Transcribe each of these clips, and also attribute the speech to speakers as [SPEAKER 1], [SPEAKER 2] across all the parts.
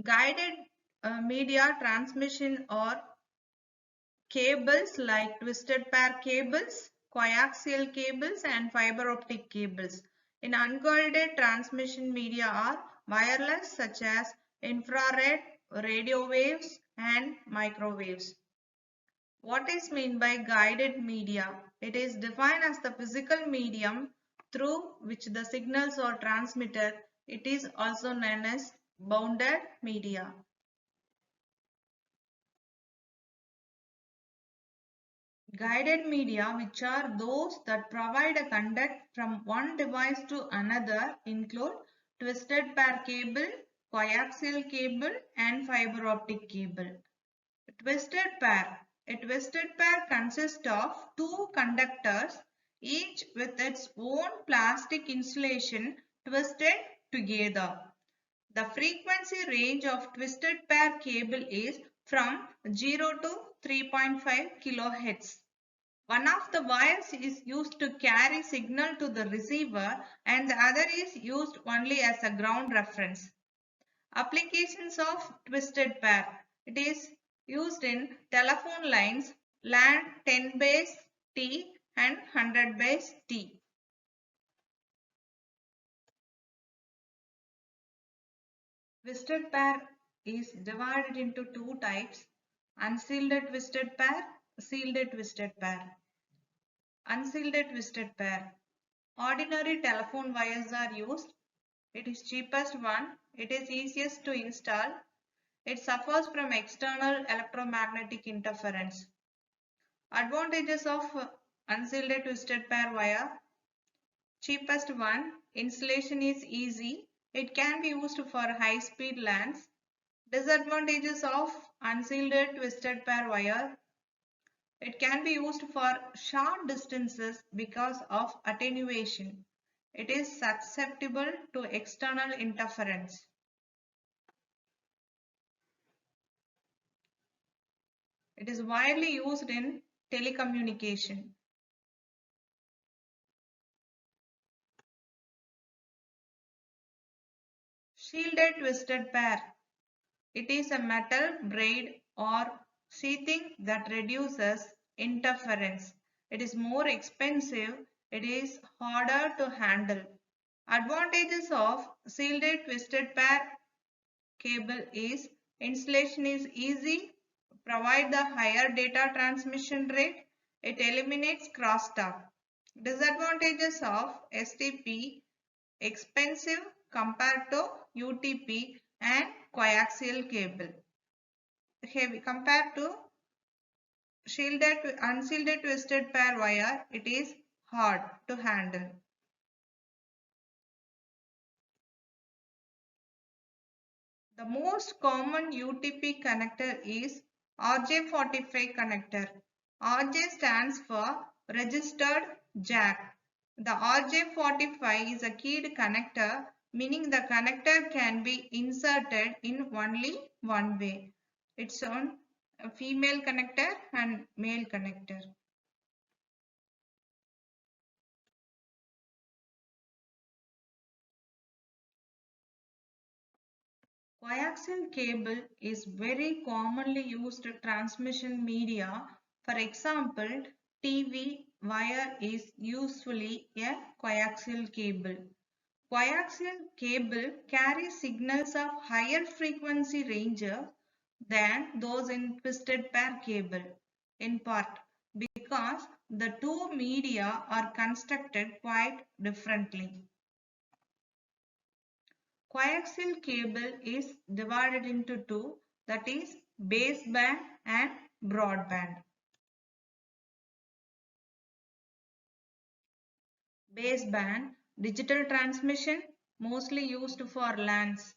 [SPEAKER 1] Guided media transmission or cables like twisted pair cables, coaxial cables, and fiber optic cables. In unguided transmission media are wireless such as infrared, radio waves, and microwaves. What is meant by guided media? It is defined as the physical medium through which the signals are transmitted. It is also known as bounded media. Guided media, which are those that provide a conduct from one device to another, include twisted pair cable, coaxial cable, and fiber optic cable. Twisted pair. A twisted pair consists of two conductors, each with its own plastic insulation twisted together. The frequency range of twisted pair cable is from 0 to 3.5 kHz. One of the wires is used to carry signal to the receiver and the other is used only as a ground reference. Applications of twisted pair. It is used in telephone lines, LAN 10 base T and 100 base T. Twisted pair is divided into two types: unsealed twisted pair, sealed twisted pair. Unsealed twisted pair. Ordinary telephone wires are used. It is cheapest one. It is easiest to install. It suffers from external electromagnetic interference. Advantages of unsealed twisted pair wire. Cheapest one. Installation is easy. It can be used for high-speed LANs. Disadvantages of unsealed twisted pair wire. It can be used for short distances because of attenuation. It is susceptible to external interference. It is widely used in telecommunication. Shielded twisted pair. It is a metal braid or sheathing that reduces interference. It is more expensive. It is harder to handle. Advantages of shielded twisted pair cable is installation is easy, provide the higher data transmission rate, it eliminates crosstalk. Disadvantages of STP: expensive compared to UTP and coaxial cable. Heavy compared to unshielded twisted pair wire, it is hard to handle. The most common UTP connector is RJ45 connector. RJ stands for registered jack. The RJ45 is a keyed connector, meaning the connector can be inserted in only one way. It's on a female connector and male connector. Coaxial cable is very commonly used transmission media. For example, TV wire is usually a coaxial cable. Coaxial cable carries signals of higher frequency range than those in twisted pair cable, in part because the two media are constructed quite differently. Coaxial cable is divided into two, that is baseband and broadband. Baseband, digital transmission, mostly used for LANs.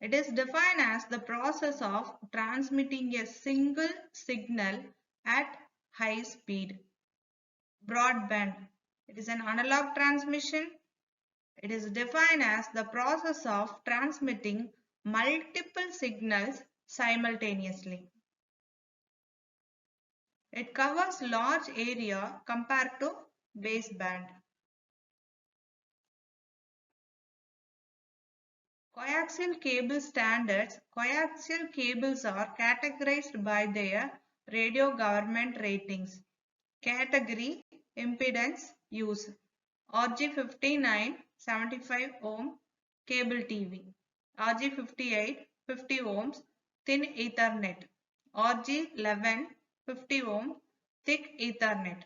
[SPEAKER 1] It is defined as the process of transmitting a single signal at high speed. Broadband, it is an analog transmission. It is defined as the process of transmitting multiple signals simultaneously. It covers large area compared to baseband. Coaxial cable standards. Coaxial cables are categorized by their radio government ratings. Category impedance use RG59 75 ohm cable TV, RG58 50 ohms thin Ethernet, RG11 50 ohm thick Ethernet,